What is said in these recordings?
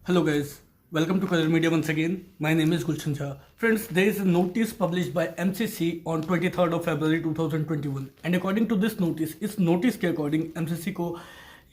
Hello guys, welcome to Color Media once again. My name is Gulshan Shah. Friends, there is a notice published by MCC on 23rd of February 2021 and according to this notice, इस notice के according MCC को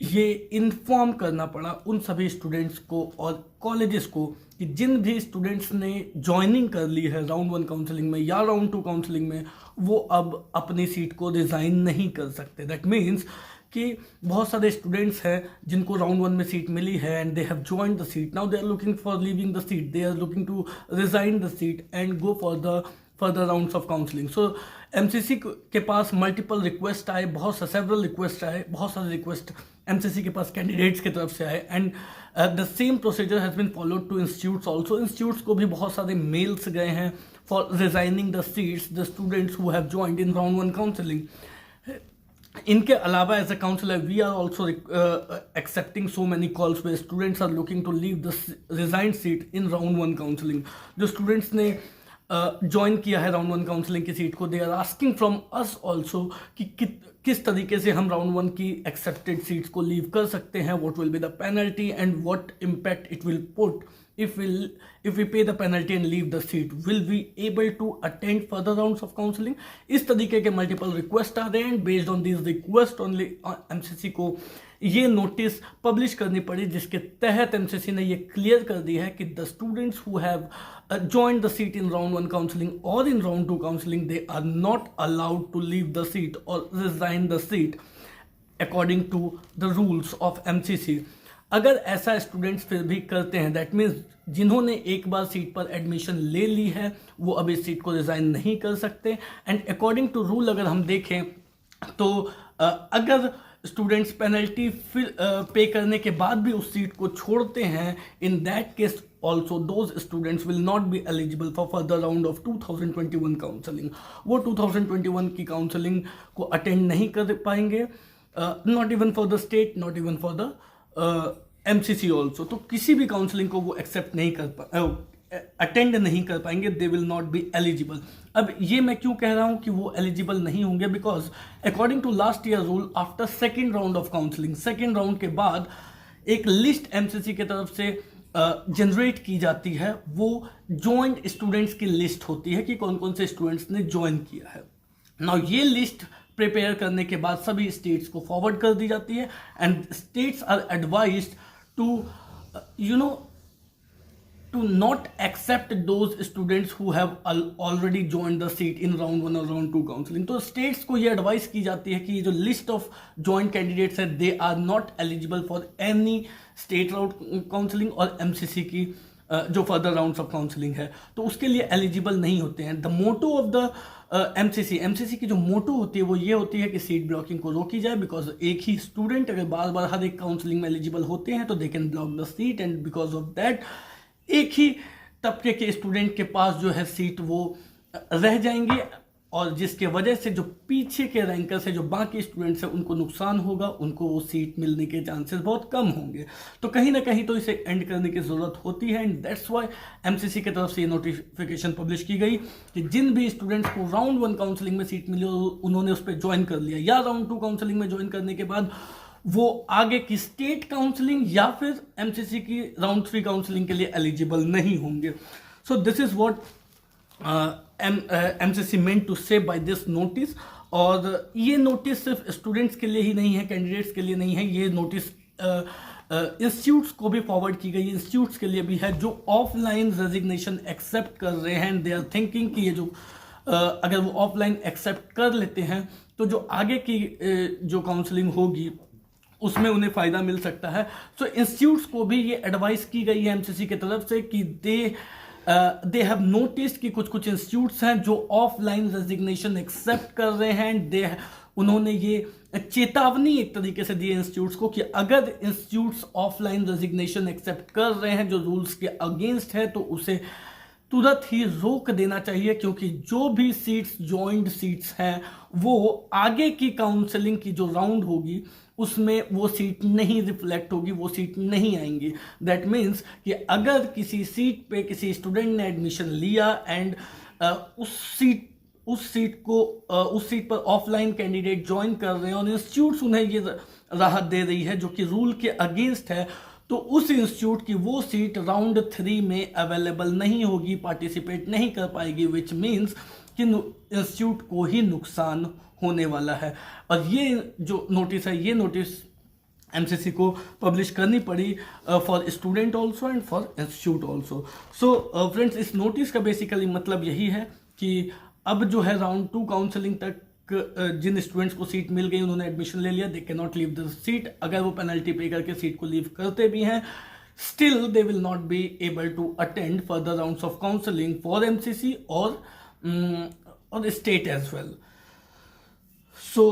ये inform करना पड़ा उन सभी students को और कॉलेजेस को कि जिन भी स्टूडेंट्स ने ज्वाइनिंग कर ली है राउंड 1 काउंसलिंग में या राउंड 2 काउंसलिंग में, वो अब अपनी सीट को रिज़ाइन नहीं कर सकते. दैट मीन्स कि बहुत सारे स्टूडेंट्स हैं जिनको राउंड 1 में सीट मिली है and they have joined the seat. Now they are looking for leaving the seat, they are looking to resign the seat and go for the further rounds of counselling. So MCC के पास multiple request आए, बहुत several request आए, बहुत सारे request MCC के पास candidates की तरफ से आए and the same procedure has been followed to institutes also. Institutes को भी बहुत सारे मेल्स गए हैं for resigning the seats the students who have joined in round 1 counselling. इनके अलावा as a counsellor we are also accepting so many calls where students are looking to leave the resign seat in round 1 counselling. जो students ने join किया है round 1 counselling की seat को, they are asking from us also कि किस तरीके से हम राउंड 1 की एक्सेप्टेड सीट्स को लीव कर सकते हैं, what will be the penalty and what impact it will put if we pay the penalty and leave the seat, will we able to attend further rounds of counseling. इस तरीके के multiple request आ रहे हैं. Based on this request only MCC को ये notice publish करनी पड़ी, जिसके तहत एमसीसी ने ये क्लियर कर दी है कि the students who have joined the seat in round 1 counseling or in round 2 counseling, they are not allowed to leave the seat or resign the seat according to the rules of MCC. अगर ऐसा students फिर भी करते हैं, that means जिन्होंने एक बार seat पर admission ले ली है वो अब इस सीट को रिज़ाइन नहीं कर सकते. एंड अकॉर्डिंग टू रूल अगर हम देखें तो अगर स्टूडेंट्स पेनल्टी फिर पे करने के बाद भी उस सीट को छोड़ते हैं, in that case also those students will not be eligible for further round of 2021 counselling. वो 2021 की काउंसलिंग को अटेंड नहीं कर पाएंगे, not even for the state, not even for the MCC also. तो किसी भी काउंसलिंग को वो एक्सेप्ट नहीं कर अटेंड नहीं कर पाएंगे, दे विल नॉट बी एलिजिबल. अब ये मैं क्यों कह रहा हूँ कि वो एलिजिबल नहीं होंगे, because according to last year rule after second round of counselling, second round के बाद एक लिस्ट एमसीसी की तरफ से जनरेट की जाती है. वो ज्वाइंट स्टूडेंट्स की लिस्ट होती है कि कौन कौन से स्टूडेंट्स ने ज्वाइन किया है. नाउ ये लिस्ट प्रिपेयर करने के बाद सभी स्टेट्स को फॉरवर्ड कर दी जाती है and states are advised to to not accept those students who have already joined the seat in round 1 or round 2 counseling. तो स्टेट्स को ये एडवाइस की जाती है कि ये जो लिस्ट ऑफ जॉइंट कैंडिडेट्स है they are not eligible for any state round counselling और एमसीसी की जो फर्दर राउंड्स ऑफ काउंसलिंग है तो उसके लिए एलिजिबल नहीं होते हैं. The motto of the MCC की जो मोटो होती है वो ये होती है कि सीट ब्लॉकिंग को रोकी जाए, बिकॉज एक ही स्टूडेंट अगर बार बार हर एक काउंसलिंग में एलिजिबल होते हैं तो they can block the seat and because of that एक ही तबके के स्टूडेंट के पास जो है सीट वो रह जाएंगी और जिसके वजह से जो पीछे के रैंकर से जो बाकी स्टूडेंट्स हैं उनको नुकसान होगा, उनको वो सीट मिलने के चांसेस बहुत कम होंगे. तो कहीं ना कहीं तो इसे एंड करने की ज़रूरत होती है एंड दैट्स वाई एमसीसी की तरफ से ये नोटिफिकेशन पब्लिश की गई कि जिन भी स्टूडेंट्स को राउंड 1 काउंसलिंग में सीट मिली उन्होंने उस पर ज्वाइन कर लिया या राउंड 2 काउंसलिंग में ज्वाइन करने के बाद वो आगे की स्टेट काउंसलिंग या फिर एमसीसी की राउंड 3 काउंसलिंग के लिए एलिजिबल नहीं होंगे. So this is what MCC meant to say by this notice. और ये नोटिस सिर्फ स्टूडेंट्स के लिए ही नहीं है, कैंडिडेट्स के लिए नहीं है, ये नोटिस इंस्टीट्यूट्स को भी फॉरवर्ड की गई. इंस्टीट्यूट्स के लिए भी है जो ऑफलाइन रेजिग्नेशन एक्सेप्ट कर रहे हैं. दे आर थिंकिंग कि ये जो अगर वो ऑफलाइन एक्सेप्ट कर लेते हैं तो जो आगे की जो काउंसलिंग होगी उसमें उन्हें फ़ायदा मिल सकता है. सो इंस्टीट्यूट्स को भी ये एडवाइस की गई है एमसीसी की तरफ से कि दे हैव नोटिस्ड कि कुछ कुछ इंस्टीट्यूट्स हैं जो ऑफलाइन रेजिग्नेशन एक्सेप्ट कर रहे हैं. उन्होंने ये चेतावनी एक तरीके से दी इंस्टीट्यूट्स को कि अगर इंस्टीट्यूट्स ऑफलाइन रेजिग्नेशन एक्सेप्ट कर रहे हैं जो रूल्स के अगेंस्ट है तो उसे तुरंत ही रोक देना चाहिए, क्योंकि जो भी सीट्स जॉइंट सीट्स हैं वो आगे की काउंसलिंग की जो राउंड होगी उसमें वो सीट नहीं रिफ्लेक्ट होगी, वो सीट नहीं आएंगी. दैट मीन्स कि अगर किसी सीट पे किसी स्टूडेंट ने एडमिशन लिया एंड उस सीट पर ऑफलाइन कैंडिडेट ज्वाइन कर रहे हैं और इंस्टीट्यूट्स उन्हें ये राहत दे रही है जो कि रूल के अगेंस्ट है, तो उस इंस्टीट्यूट की वो सीट राउंड 3 में अवेलेबल नहीं होगी, पार्टिसिपेट नहीं कर पाएगी, विच मीन्स कि इंस्टीट्यूट को ही नुकसान होने वाला है। और ये जो नोटिस है, ये नोटिस एमसीसी को पब्लिश करनी पड़ी for student also and for institute also. So friends, इस नोटिस का बेसिकली मतलब यही है कि अब जो है राउंड 2 काउंसलिंग तक जिन स्टूडेंट्स को सीट मिल गई, उन्होंने एडमिशन ले लिया, they can not leave the seat. अगर वो पेनल्टी पे करके सीट को लीव करते भी हैं, still they will not be able to attend further rounds of counselling for MCC और स्टेट एज वेल। सो